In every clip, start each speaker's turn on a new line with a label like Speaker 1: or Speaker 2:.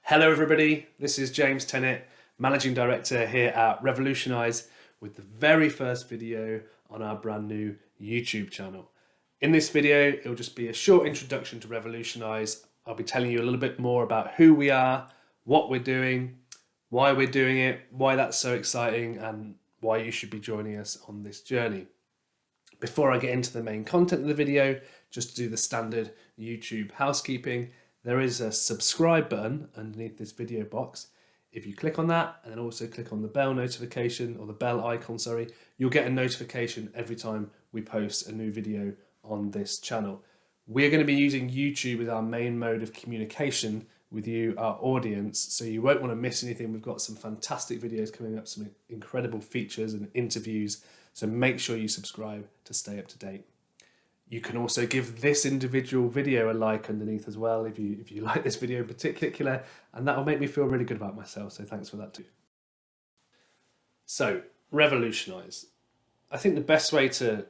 Speaker 1: Hello everybody, this is James Tennant, Managing Director here at Revolutionize with the very first video on our brand new YouTube channel. In this video, it'll just be a short introduction to Revolutionize. I'll be telling you a little bit more about who we are, what we're doing, why we're doing it, why that's so exciting, and why you should be joining us on this journey. Before I get into the main content of the video, just to do the standard YouTube housekeeping, there is a subscribe button underneath this video box. If you click on that and then also click on the bell notification or the bell icon, you'll get a notification every time we post a new video on this channel. We're going to be using YouTube as our main mode of communication with you, our audience, so you won't want to miss anything. We've got some fantastic videos coming up, some incredible features and interviews, so make sure you subscribe to stay up to date. You can also give this individual video a like underneath as well if you like this video in particular, and that will make me feel really good about myself, so thanks for that too. So, Revolutionize. I think the best way to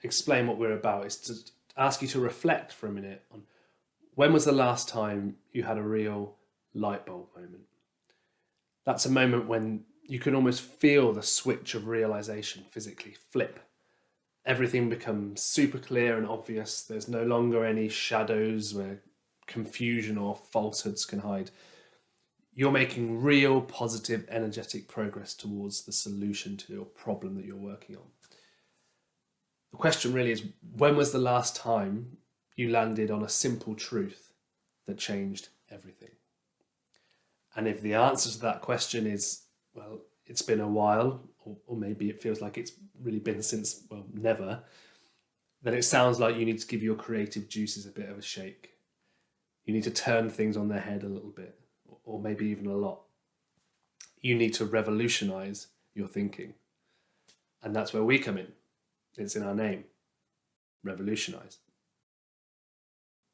Speaker 1: explain what we're about is to ask you to reflect for a minute on when was the last time you had a real light bulb moment. That's a moment when you can almost feel the switch of realization physically flip. Everything becomes super clear and obvious. There's no longer any shadows where confusion or falsehoods can hide. You're making real positive, energetic progress towards the solution to your problem that you're working on. The question really is, when was the last time you landed on a simple truth that changed everything? And if the answer to that question is, well, it's been a while, or maybe it feels like it's really been since, well, never, then it sounds like you need to give your creative juices a bit of a shake. You need to turn things on their head a little bit, or maybe even a lot. You need to revolutionize your thinking. And that's where we come in. It's in our name, Revolutionize.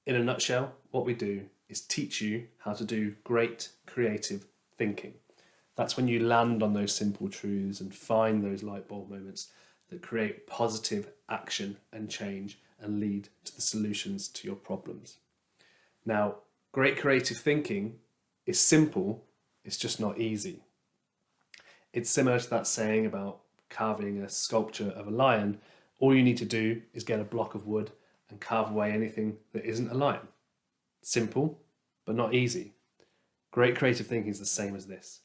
Speaker 1: In a nutshell, what we do is teach you how to do great creative thinking. That's when you land on those simple truths and find those light bulb moments that create positive action and change and lead to the solutions to your problems. Now, great creative thinking is simple, it's just not easy. It's similar to that saying about carving a sculpture of a lion. All you need to do is get a block of wood and carve away anything that isn't a lion. Simple, but not easy. Great creative thinking is the same as this.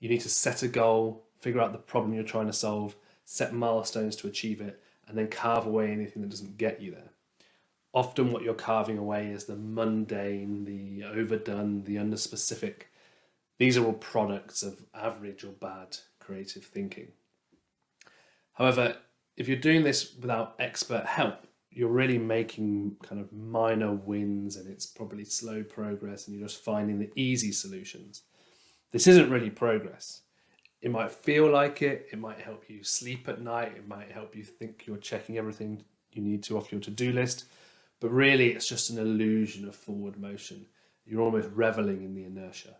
Speaker 1: You need to set a goal, figure out the problem you're trying to solve, set milestones to achieve it, and then carve away anything that doesn't get you there. Often what you're carving away is the mundane, the overdone, the underspecific. These are all products of average or bad creative thinking. However, if you're doing this without expert help, you're really making kind of minor wins, and it's probably slow progress, and you're just finding the easy solutions. This isn't really progress. It might feel like it. It might help you sleep at night. It might help you think you're checking everything you need to off your to-do list. But really, it's just an illusion of forward motion. You're almost reveling in the inertia.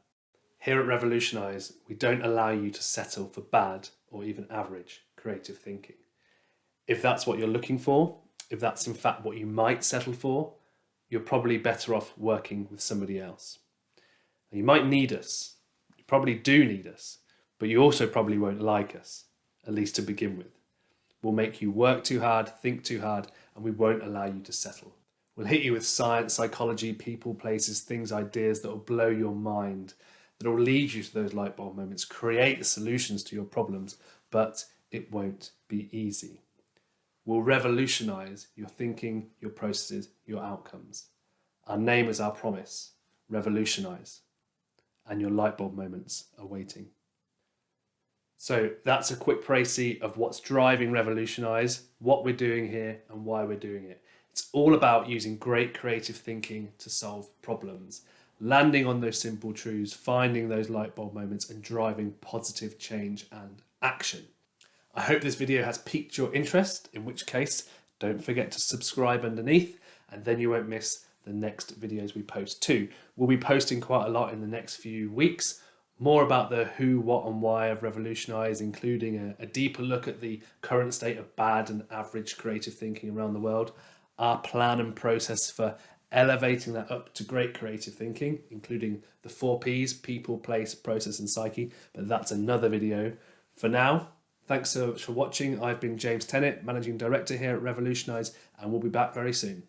Speaker 1: Here at Revolutionize, we don't allow you to settle for bad or even average creative thinking. If that's what you're looking for, if that's in fact what you might settle for, you're probably better off working with somebody else. Now, you might need us. Probably do need us, but you also probably won't like us, at least to begin with. We'll make you work too hard, think too hard, and we won't allow you to settle. We'll hit you with science, psychology, people, places, things, ideas that will blow your mind, that will lead you to those light bulb moments, create the solutions to your problems, but it won't be easy. We'll revolutionize your thinking, your processes, your outcomes. Our name is our promise, Revolutionize. And your light bulb moments are waiting. So that's a quick précis of what's driving Revolutionize, what we're doing here, and why we're doing it. It's all about using great creative thinking to solve problems, landing on those simple truths, finding those light bulb moments, and driving positive change and action. I hope this video has piqued your interest, in which case, don't forget to subscribe underneath, and then you won't miss the next videos we post too. We'll be posting quite a lot in the next few weeks, more about the who, what and why of Revolutionize, including a deeper look at the current state of bad and average creative thinking around the world, our plan and process for elevating that up to great creative thinking, including the 4Ps: people, place, process, and psyche. But that's another video. For now, thanks so much for watching. I've been James Tennant, Managing Director here at Revolutionize, and we'll be back very soon.